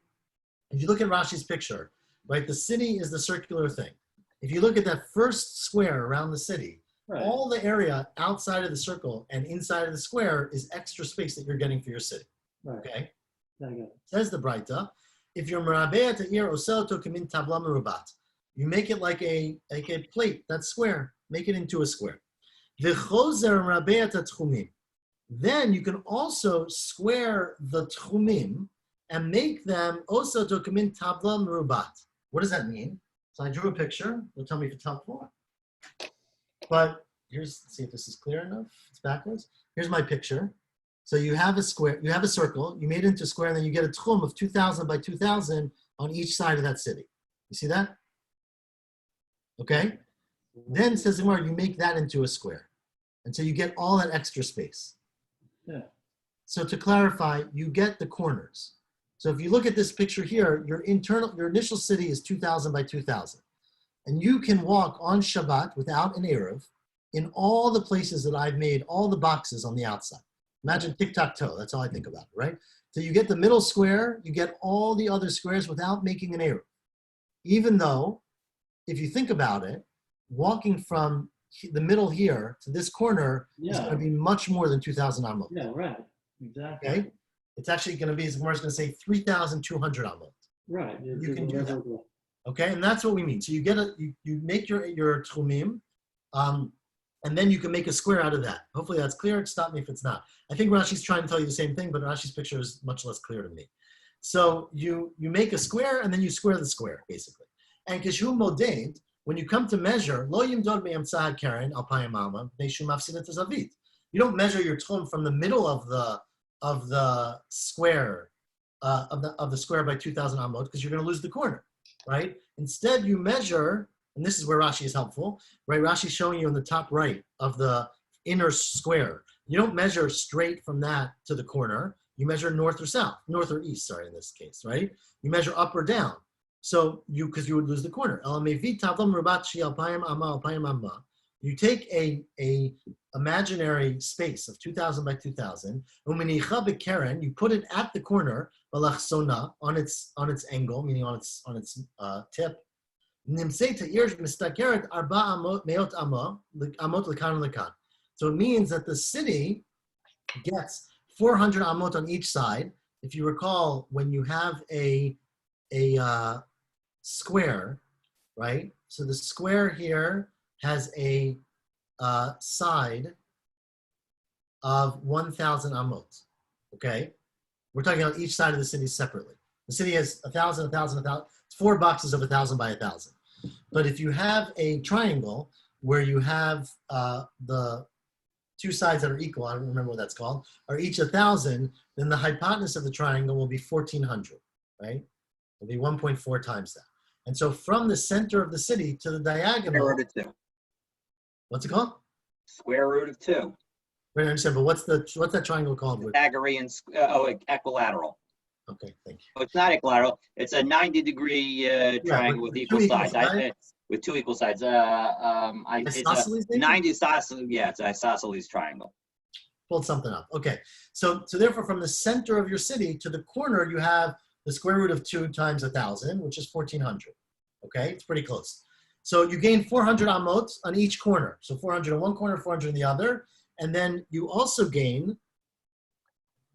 If you look at Rashi's picture, right, the city is the circular thing. If you look at that first square around the city, right, all the area outside of the circle and inside of the square is extra space that you're getting for your city. Right. Okay? I got it. Says the Braita, if you're Merabeya Ta'ir Osel to Kamin Tabla Merubat, you make it like a plate that's square. Make it into a square. V'chozer Merabeya Ta'tchumim. Then you can also square the tchumim and make them also to come in tabla merubat. What does that mean? So I drew a picture. You'll tell me if it's helpful. But let's see if this is clear enough. It's backwards. Here's my picture. So you have a square, you have a circle, you made it into a square, and then you get a tchum of 2,000 by 2,000 on each side of that city. You see that? Okay? Then says the Gemara, you make that into a square. And so you get all that extra space. Yeah. So to clarify, you get the corners. So if you look at this picture here, your initial city is 2,000 by 2,000. And you can walk on Shabbat without an Eruv in all the places that I've made, all the boxes on the outside. Imagine tic-tac-toe, that's all I think about it, right? So you get the middle square, you get all the other squares without making an Eruv. even though, if you think about it, walking from the middle here to this corner is going to be much more than 2,000 amot. Yeah, right. Exactly. Okay? It's actually going to be, as Gemara is going to say, 3,200 amot. Right. You can do that. Okay, and that's what we mean. So you get you make your tchumim, and then you can make a square out of that. Hopefully that's clear. Stop me if it's not. I think Rashi's trying to tell you the same thing, but Rashi's picture is much less clear to me. So you make a square, and then you square the square, basically. And kishu moded, when you come to measure, lo yimdod me'amtzah karen alpayim alma neishu mafsidat zavit. You don't measure your tchum from the middle of the square of the square by 2,000 amot because you're going to lose the corner, right? Instead, you measure, and this is where Rashi is helpful, right? Rashi's showing you on the top right of the inner square. You don't measure straight from that to the corner. You measure north or east, in this case, right? You measure up or down. So because you would lose the corner. You take a imaginary space of 2,000 by 2,000, you put it at the corner, on its angle, meaning on its tip. So it means that the city gets 400 amot on each side. If you recall, when you have a square, right? So the square here has a side of 1,000 amot. Okay, we're talking about each side of the city separately. The city has 1,000, 1,000, 1,000. It's 4 boxes of 1,000 by 1,000. But if you have a triangle where you have the two sides that are equal, I don't remember what that's called, are each 1,000, then the hypotenuse of the triangle will be 1,400, right? It'll be 1.4 times that. And so from the center of the city to the diagonal. Square root of 2. What's it called? Square root of 2. Right, I understand, but what's that triangle called? Pythagorean, equilateral. Okay, thank you. Oh, it's not equilateral. It's a 90-degree triangle with equal sides. With 2 equal sides. It's a 90 isosceles. Yeah, it's an isosceles triangle. Pulled something up. Okay, so therefore, from the center of your city to the corner, you have the square root of 2 times 1,000, which is 1,400. Okay, it's pretty close. So you gain 400 amot on each corner. So 400 in one corner, 400 in the other, and then you also gain.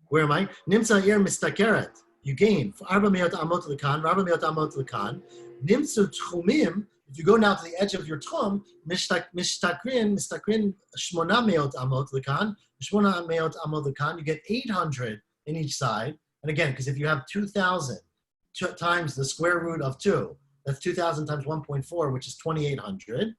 Where am I? Nimsa ir mistakeret. You gain 400 amot lekan, 400 amot lekan. Nimsu tchumim. If you go now to the edge of your tchum, mistakrin 800 amot lekan, 800 amot lekan. You get 800 in each side. And again, because if you have 2,000 times the square root of 2, that's 2,000 times 1.4, which is 2,800.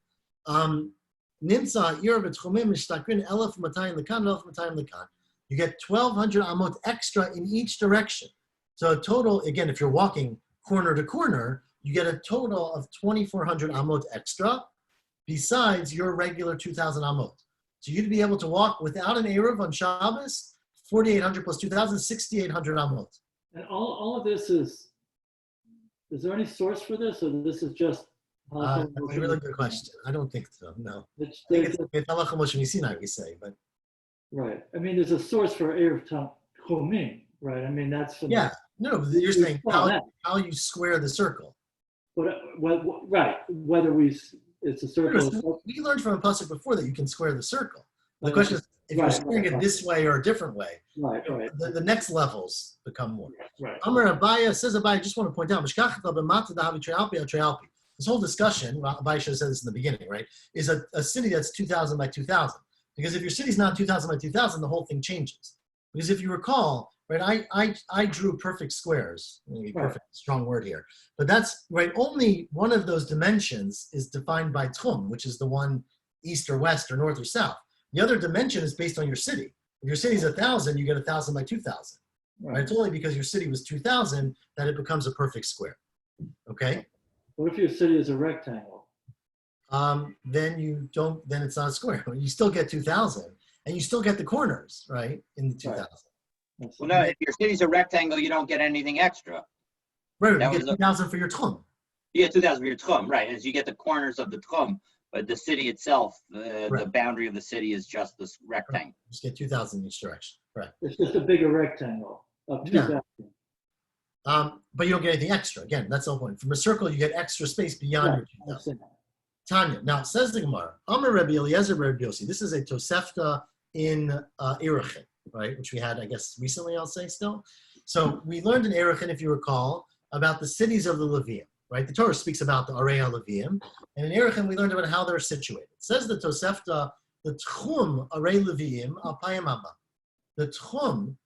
Nimsa ir v'tchumim mistakrin 1,200 lekan, 1,200 lekan. You get 1,200 amot extra in each direction. So a total, again, if you're walking corner to corner, you get a total of 2,400 amot extra, besides your regular 2,000 amot. So you'd be able to walk without an Eruv on Shabbos, 4,800 plus 2,000, 6,800 amot. And all of this is there any source for this, or this is just? That's a really good question. I don't think so, no. I think it's Halacha Moshe Sinai, we say, but. Right. I mean, there's a source for Erev Chomim, right? I mean, that's. No, you're saying how you square the circle. But right, whether it's a circle. We learned from a pasuk before that you can square the circle. The question is if you're squaring it this way or a different way. Right. The next levels become more. Right. Amar Abaya says Abaya. I just want to point out this whole discussion. Abaya should have said this in the beginning, right? Is a city that's 2,000 by 2,000. Because if your city's not 2,000 by 2,000, the whole thing changes. Because if you recall, right, I drew perfect squares. Maybe perfect, strong word here. But that's, right, only one of those dimensions is defined by tchum, which is the one east or west or north or south. The other dimension is based on your city. If your city's 1,000, you get 1,000 by 2,000. Right? It's only because your city was 2,000 that it becomes a perfect square. Okay? What if your city is a rectangle? Then it's not a square. You still get 2,000, and you still get the corners, right, in the 2,000. Right. Well, no, if your city's a rectangle, you don't get anything extra. Right, you get 2,000 for your tchum. You get 2,000 for your tchum, right, as you get the corners of the tchum, but the city itself, the boundary of the city is just this rectangle. Right. Just get 2,000 in each direction, right. It's just a bigger rectangle of 2,000. But you don't get anything extra. Again, that's the whole point. From a circle, you get extra space beyond your 2,000. Tanya. Now, says the Gemara, Amar Rabbi Eliezer Rabbi Yossi. This is a Tosefta in Eruvin, right? Which we had, I guess, recently, I'll say still. So we learned in Eruvin, if you recall, about the cities of the Levium, right? The Torah speaks about the Arei Levium. And in Eruvin, we learned about how they're situated. It says the Tosefta, the Tchum Arei Levium al Payam Abba. The Tchum,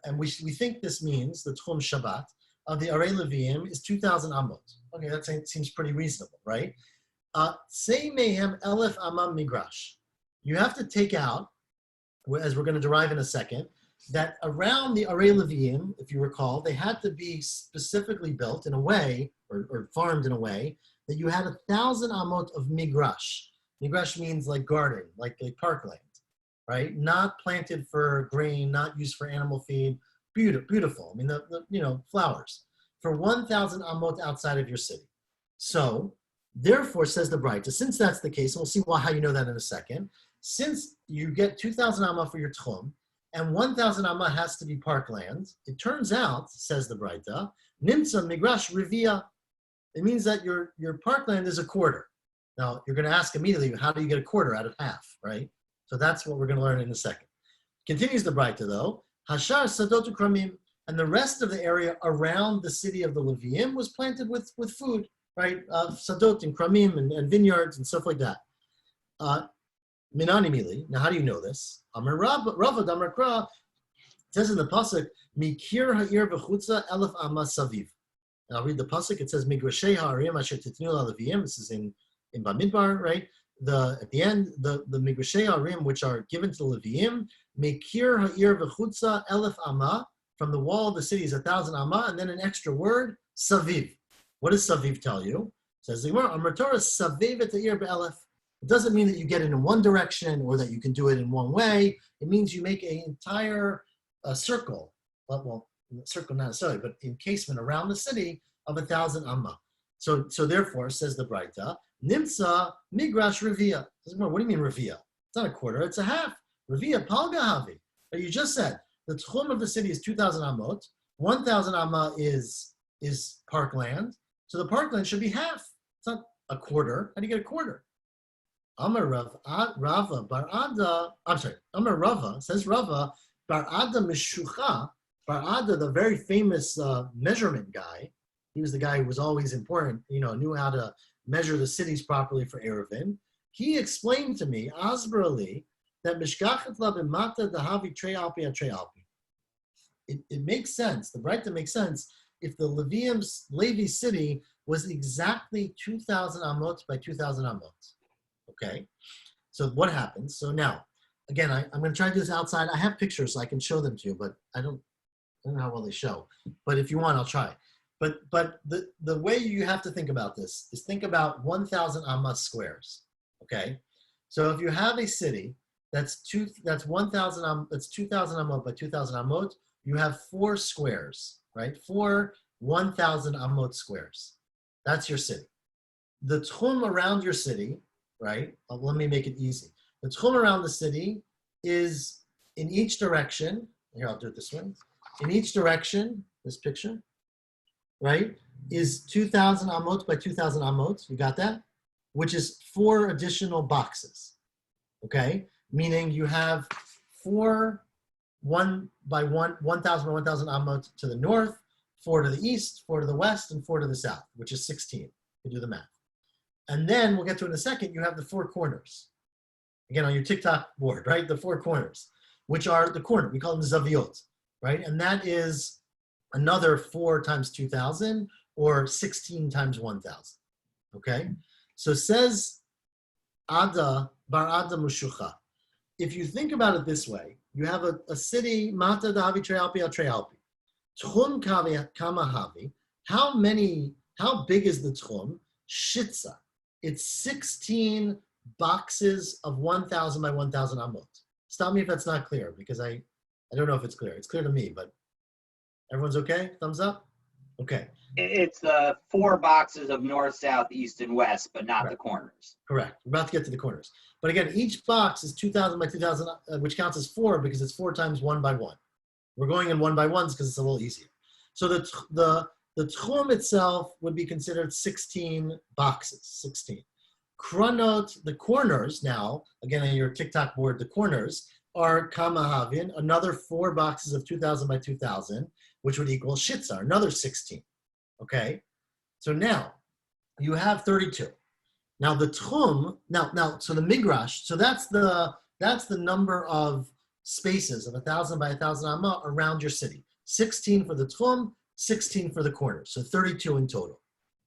and we think this means the Tchum Shabbat of the Arei Levium is 2,000 amot. Okay, that seems pretty reasonable, right? Say mehem elef amam migrash. You have to take out, as we're going to derive in a second, that around the Arei Levium, if you recall, they had to be specifically built in a way, or farmed in a way, that you had 1,000 amot of migrash. Migrash means like garden, like parkland, right? Not planted for grain, not used for animal feed. Beautiful. I mean, the flowers. For 1,000 amot outside of your city. So, therefore, says the Braita, since that's the case, and we'll see how you know that in a second, since you get 2,000 amma for your tchum, and 1,000 amma has to be parkland, it turns out, says the Braita, nimtza migrash rivia. It means that your parkland is a quarter. Now, you're going to ask immediately, how do you get a quarter out of half, right? So that's what we're going to learn in a second. Continues the Braita, though, hashar sadot ukramim, and the rest of the area around the city of the Levium was planted with food, right? Sadot and kramim and vineyards and stuff like that. Minani mili. Now, how do you know this? Amar Rava Damar Kra says in the pasuk, Mikir ha'ir v'chutza elef amma saviv. And I'll read the pasuk. It says, Migrashei ha'arim asher titnu la'leviyim. This is in Bamidbar, right? At the end, the Migrashei ha'arim which are given to the Leviyim, Mikir ha'ir v'chutza elef amma. From the wall of the city is 1,000 amma, and then an extra word, saviv. What does saviv tell you? It says the Gemara, Amar Torah saviv et ha'ir be'elef. It doesn't mean that you get it in one direction or that you can do it in one way. It means you make an entire circle, well, circle not necessarily, but encasement around the city of 1,000 amma. So therefore, says the Braita, nimtza migrash revia. What do you mean revia? It's not a quarter, it's a half. Revia palga havi. But you just said, the tchum of the city is 2,000 amot. 1,000 amma is parkland. So the parkland should be half. It's not a quarter. How do you get a quarter? Amar Rava bar Ada. I'm sorry. Amar Rava says Rava bar Ada mishucha. Bar Ada, the very famous measurement guy. He was the guy who was always important. Knew how to measure the cities properly for Eruvin. He explained to me, Asbrali, that mishkachet la b'mata dahavi trei alpi a trei alpi. It makes sense. The Braita makes sense if the Levi city was exactly 2,000 amot by 2,000 amot. Okay, so what happens? So now, again, I'm going to try to do this outside. I have pictures so I can show them to you, but I don't know how well they show. But if you want, I'll try. But the way you have to think about this is think about 1,000 amma squares. Okay, so if you have a city that's 1,000 that's 2,000 amot by 2,000 amot, you have 4 squares, right? 4 1,000 amot squares. That's your city. The tchum around your city, right? Let me make it easy. The tchum around the city is in each direction. Here, I'll do it this way. In each direction, this picture, right, is 2,000 amot by 2,000 amot. You got that? Which is 4 additional boxes. Okay? Meaning you have 4 1 by 1,000 by 1,000 amot to the north, 4 to the east, 4 to the west, and 4 to the south, which is 16. You do the math. And then we'll get to it in a second, you have the 4 corners. Again, on your TikTok board, right? The 4 corners, which are the corner. We call them zaviot, right? And that is another 4 times 2,000 or 16 times 1,000. Okay? So says Ada, Bar Ada Mushucha. If you think about it this way, you have a city, Mata Dahavi Trealpi al Trealpi. Tchum Kamahavi. How big is the tchum? Shitza. It's 16 boxes of 1,000 by 1,000 amot. Stop me if that's not clear, because I don't know if it's clear. It's clear to me, but everyone's okay? Thumbs up? Okay. It's 4 boxes of north, south, east, and west, but not the corners. Correct. We're about to get to the corners. But again, each box is 2,000 by 2,000, which counts as 4 because it's 4 times 1 by 1. We're going in 1 by 1s because it's a little easier. So the tchum itself would be considered 16 boxes, 16. Kronot, the corners now, again on your TikTok board, the corners are kamahavin, another 4 boxes of 2,000 by 2,000, which would equal shitzar, another 16. Okay, so now you have 32. Now the tchum, so the migrash, so that's the number of spaces of 1,000 by 1,000 amma around your city. 16 for the tchum, 16 for the corners, so 32 in total.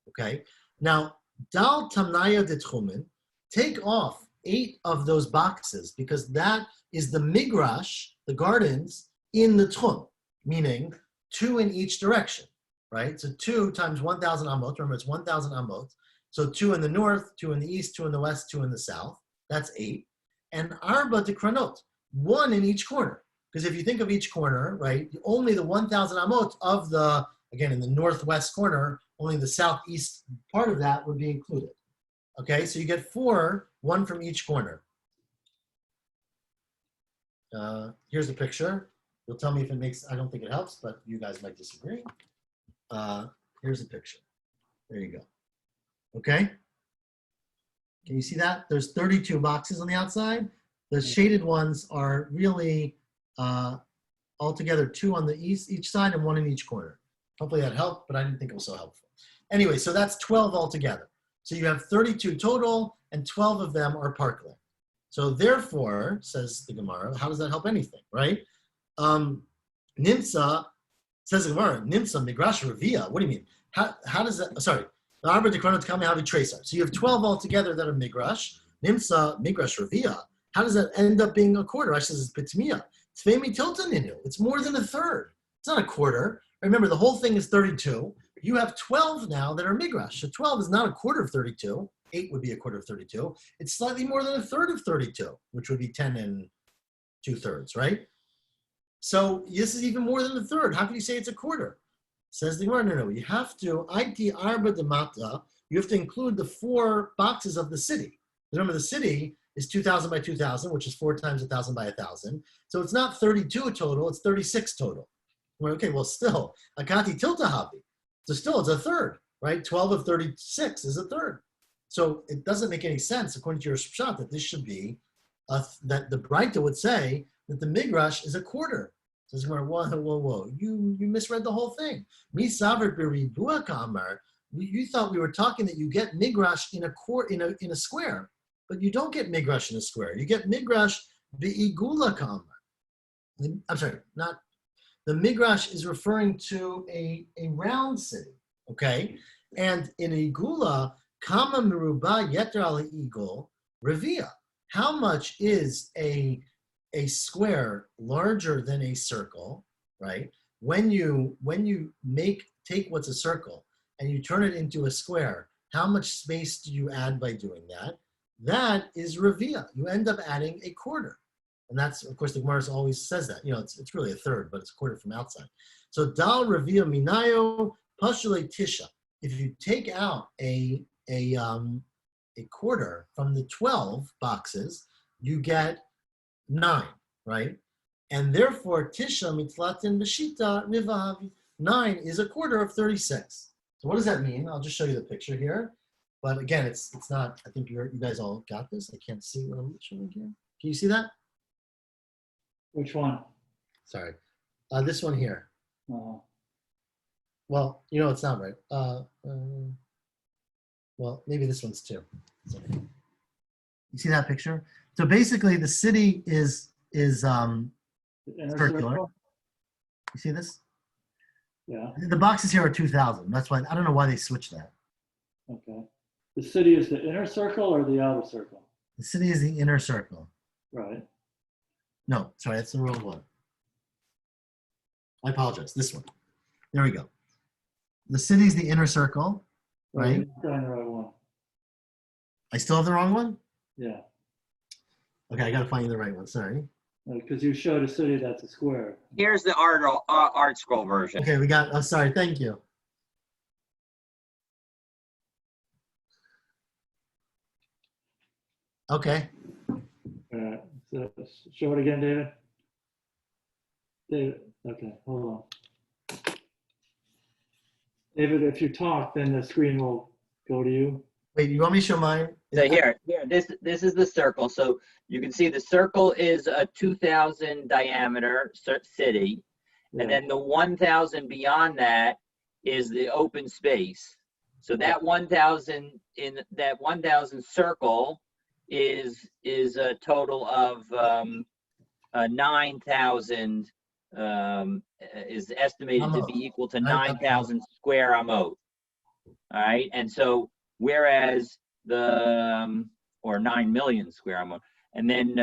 Okay, now dal tamnaya de tchumen, take off 8 of those boxes because that is the migrash, the gardens in the tchum, meaning 2 in each direction, right? So 2 times 1,000 amot, remember it's 1,000 amot. So 2 in the north, 2 in the east, 2 in the west, 2 in the south. That's 8. And arba de kranot, 1 in each corner. Because if you think of each corner, right, only the 1,000 amot of the, again, in the northwest corner, only the southeast part of that would be included. Okay, so you get 4, 1 from each corner. Here's a picture. You'll tell me if it makes, I don't think it helps, but you guys might disagree. Here's a picture. There you go. Okay? Can you see that? There's 32 boxes on the outside. The shaded ones are really altogether 2 on the each side and 1 in each corner. Hopefully that helped, but I didn't think it was so helpful. Anyway, so that's 12 altogether. So you have 32 total, and 12 of them are parkland. So therefore, says the Gemara, how does that help anything, right? Nimsa, says the Gemara, Nimsa migrash revia. What do you mean? How does that, sorry. The Arbor de Kronot Kame Havi Tracer. So you have 12 altogether that are migrash. Nimsa migrash revia. How does that end up being a quarter? I says it's pitmiya. Tvemi tiltaninu. It's more than a third. It's not a quarter. Remember, the whole thing is 32. You have 12 now that are migrash. So 12 is not a quarter of 32. 8 would be a quarter of 32. It's slightly more than a third of 32, which would be 10 and 2/3, right? So this is even more than a third. How can you say it's a quarter? Says the Gemara, no. You have to, IT arba demata, you have to include the 4 boxes of the city. Remember, the city is 2,000 by 2,000, which is 4 times 1,000 by 1,000. So it's not 32 total, it's 36 total. Well, okay, well, still, akati tiltahavi. So still, it's a third, right? 12 of 36 is a third. So it doesn't make any sense, according to your shot, that this should be, that the Braita would say that the migrash is a quarter. Says, whoa, you misread the whole thing. Mi saver b'ribua kamar. You thought we were talking that you get migrash in a square, but you don't get migrash in a square. You get migrash b'igula kamar. I'm sorry, not. The migrash is referring to a round city, okay? And in igula, kama meruba yeter ala igul revia. How much is a square larger than a circle, right? When you take what's a circle and you turn it into a square, how much space do you add by doing that? That is revia. You end up adding a quarter. And that's, of course, the Gemara always says that. You know, it's really a third, but it's a quarter from outside. So dal revia minayo pashule tisha. If you take out a quarter from the 12 boxes, you get 9, right? And therefore, tisha mitlatin b'shita rivahavi. 9 is a quarter of 36. So what does that mean? I'll just show you the picture here. But again, it's not, I think you guys all got this. I can't see what I'm showing here. Can you see that? Which one? Sorry. This one here. Oh. Well, you know, it's not right. Well, maybe this one's too. Sorry. You see that picture? So basically the city is circular. You see this? Yeah. The boxes here are 2,000. That's why, I don't know why they switched that. Okay. The city is the inner circle or the outer circle? The city is the inner circle. Right. No, sorry, that's the wrong one. I apologize. This one. There we go. The city is the inner circle, right? You're on the right one. I still have the wrong one? Yeah. Okay, I got to find you the right one. Sorry. Because you showed a city that's a square. Here's the art scroll version. Okay, we got, oh, sorry, thank you. Okay. So show it again, David. David, okay, hold on. David, if you talk, then the screen will go to you. Wait, you want me to show mine? So here, this is the circle. So you can see the circle is a 2,000 diameter city. Yeah. And then the 1,000 beyond that is the open space. So that 1,000 in that 1,000 circle is a total of 9,000 is estimated to be equal to 9,000 square amot. All right, and so whereas the or 9 million square amot, and then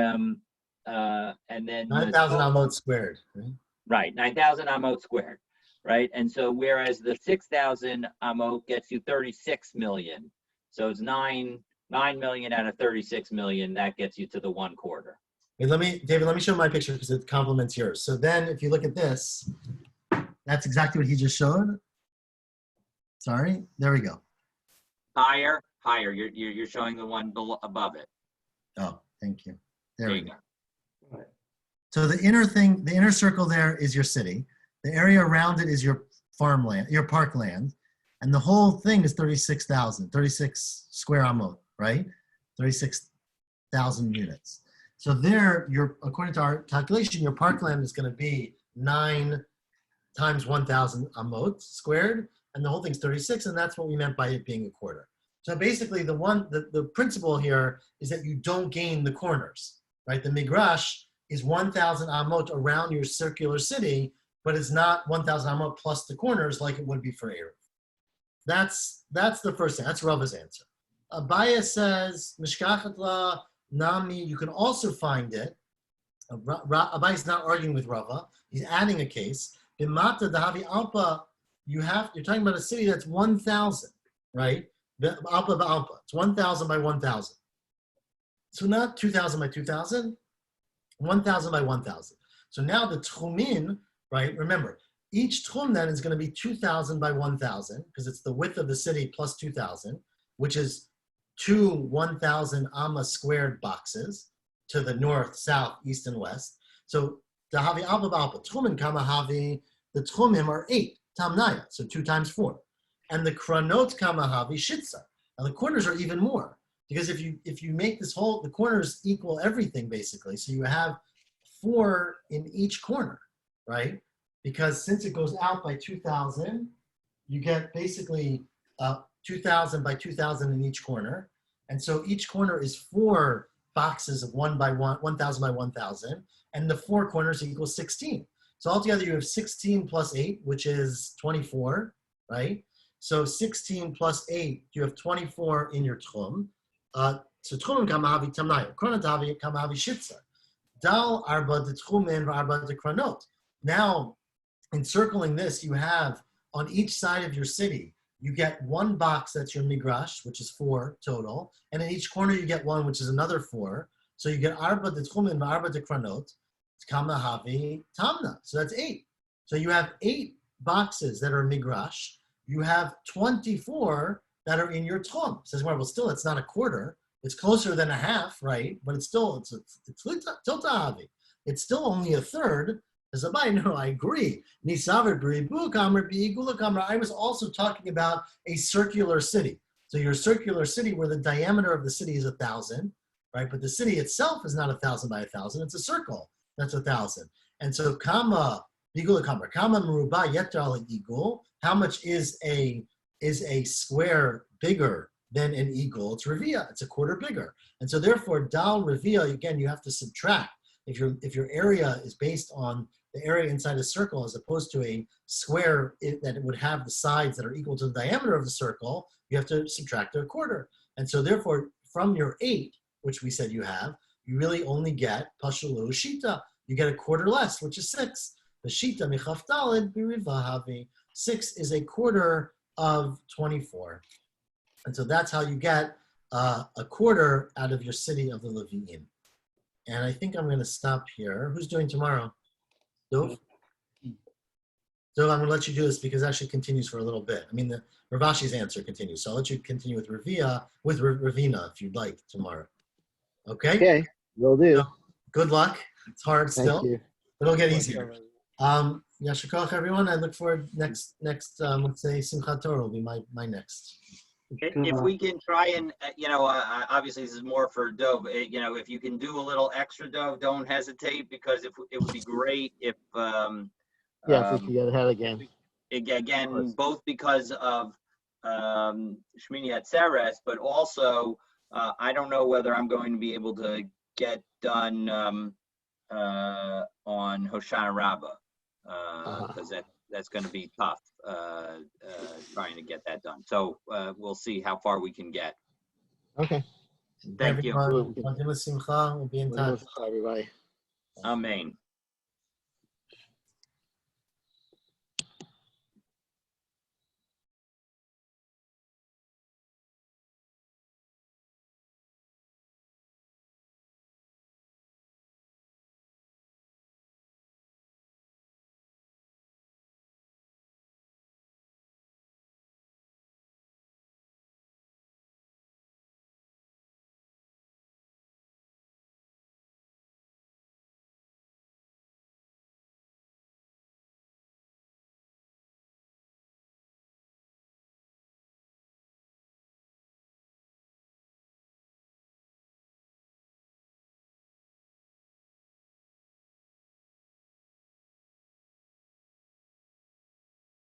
9,000 amot squared. Right? Right, 9,000 amot squared, right? And so whereas the 6,000 amot gets you 36 million. So it's 9 million out of 36 million, that gets you to the 1/4. Hey, David, let me show my picture because it complements yours. So then if you look at this, that's exactly what he just showed. Sorry, there we go. Higher. You're showing the one below, above it. Oh, thank you. There There we you go. Right. So the inner circle there is your city. The area around it is your farmland, your parkland. And the whole thing is 36 square amot, right? 36,000 units. So there, according to our calculation, your parkland is going to be 9 times 1,000 amot squared, and the whole thing's 36, and that's what we meant by it being a quarter. So basically, the principle here is that you don't gain the corners, right? The migrash is 1,000 amot around your circular city, but it's not 1,000 amot plus the corners like it would be for Eruv. That's the first thing. That's Rava's answer. Abaya says, Mishkachat la nami, you can also find it. Abaya is not arguing with Rava. He's adding a case. Bimata dahavi alpa, you're talking about a city that's 1,000, right? Alpa ba'alpa. It's 1,000 by 1,000. So not 2,000 by 2,000, 1,000 by 1,000. So now the tchumin, right? Remember, each tchum then is going to be 2,000 by 1,000 because it's the width of the city plus 2,000, which is 2 1,000 amma squared boxes to the north, south, east, and west. So the havi alpa ba'alpa tchumin kama havi, the tchumim are 8 tamnaya, so 2 times 4, and the kranot kama havi shitza. Now the corners are even more because if you make this whole, the corners equal everything basically. So you have 4 in each corner, right? Because since it goes out by 2,000, you get basically 2,000 by 2,000 in each corner. And so each corner is 4 boxes of 1,000 by 1,000, and the 4 corners equal 16. So altogether you have 16 plus 8, which is 24, right? So 16 plus 8, you have 24 in your tchum. So tchum kamahavi tamnayo, kronatavi kamahavi shitza. Dal arba de tchumin arba de kronot. Now, encircling this, you have on each side of your city, you get 1 box that's your migrash, which is 4 total, and in each corner you get 1, which is another 4. So you get arba de tchumin arba de kronot, kama havi tamna. So that's 8. So you have 8 boxes that are migrash. You have 24 that are in your tchum. Says, well, still it's not a quarter. It's closer than a half, right? But it's still tiltahavi. It's still only a third. As a no, I agree. I was also talking about a circular city. So your circular city where the diameter of the city is 1,000, right? But the city itself is not 1,000 by 1,000. It's a circle. That's 1,000. And so kama meruba yetar igul. How much is a square bigger than an eagle? It's revia. It's a quarter bigger. And so therefore, dal revia, again, you have to subtract. If your area is based on the area inside a circle as opposed to a square that it would have the sides that are equal to the diameter of the circle, you have to subtract a quarter. And so therefore, from your 8, which we said you have, you really only get pashulu shita. You get a quarter less, which is 6. The shita michaftalid birivahavi. 6 is a quarter of 24. And so that's how you get a quarter out of your city of the Levi'im. And I think I'm going to stop here. Who's doing tomorrow? Dov? So I'm going to let you do this because it actually continues for a little bit. I mean, the Ravashi's answer continues. So I'll let you continue with Ravina, if you'd like, tomorrow. Okay? Okay, will do. So, good luck. It's hard still. Thank you. But it'll get easier. Yasher koach, everyone. I look forward next let's say Simchat Torah will be my next. If we can try and, obviously this is more for Dov, if you can do a little extra Dov, don't hesitate, because it would be great if, if we can get ahead again. Again, both because of Shmini Atzeres, but also I don't know whether I'm going to be able to get done on Hoshana Rabbah, because that's going to be tough trying to get that done. So we'll see how far we can get. Okay. Thank you. Everyone, we'll be in touch. Everybody. Amen.